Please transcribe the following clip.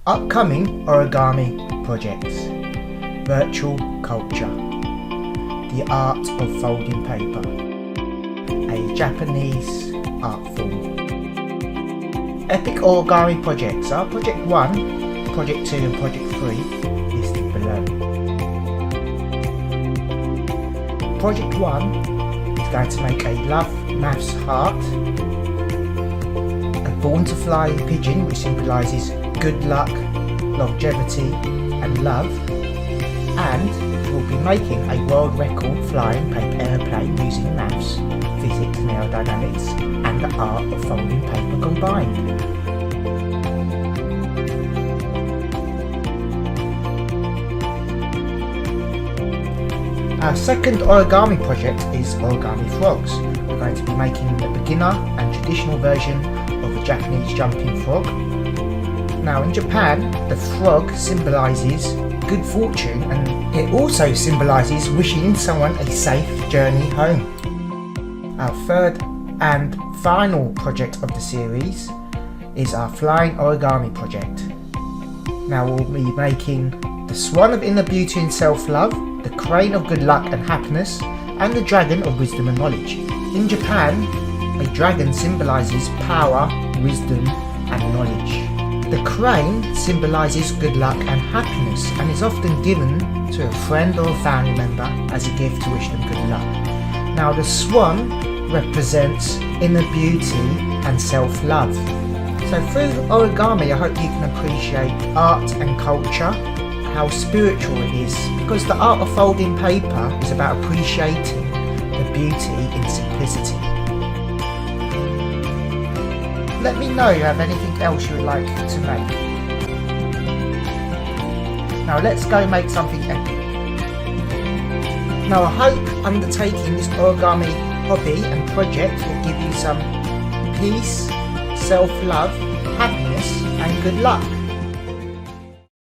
Upcoming origami projects. Virtual culture. The art of folding paper. A Japanese art form. Epic origami projects are Project 1, Project 2 and Project 3 listed below. Project 1 is going to make a love maths heart, a born to fly pigeon which symbolises good luck, longevity and love, and we'll be making a world record flying paper airplane using maths, physics and aerodynamics and the art of folding paper combined. Our second origami project is Origami Frogs. We're going to be making a beginner and traditional version of a Japanese jumping frog. Now in Japan, the frog symbolises good fortune and it also symbolises wishing someone a safe journey home. Our third and final project of the series is our flying origami project. Now we'll be making the Swan of inner beauty and self-love, the crane of good luck and happiness, and the dragon of wisdom and knowledge. In Japan, a dragon symbolises power, wisdom and knowledge. The crane symbolises good luck and happiness and is often given to a friend or a family member as a gift to wish them good luck. Now the swan represents inner beauty and self-love. So through origami I hope you can appreciate art and culture, how spiritual it is, because the art of folding paper is about appreciating the beauty in simplicity. Let me know if you have anything else you would like to make. Now let's go make something epic. Now I hope undertaking this origami hobby and project will give you some peace, self-love, happiness and good luck.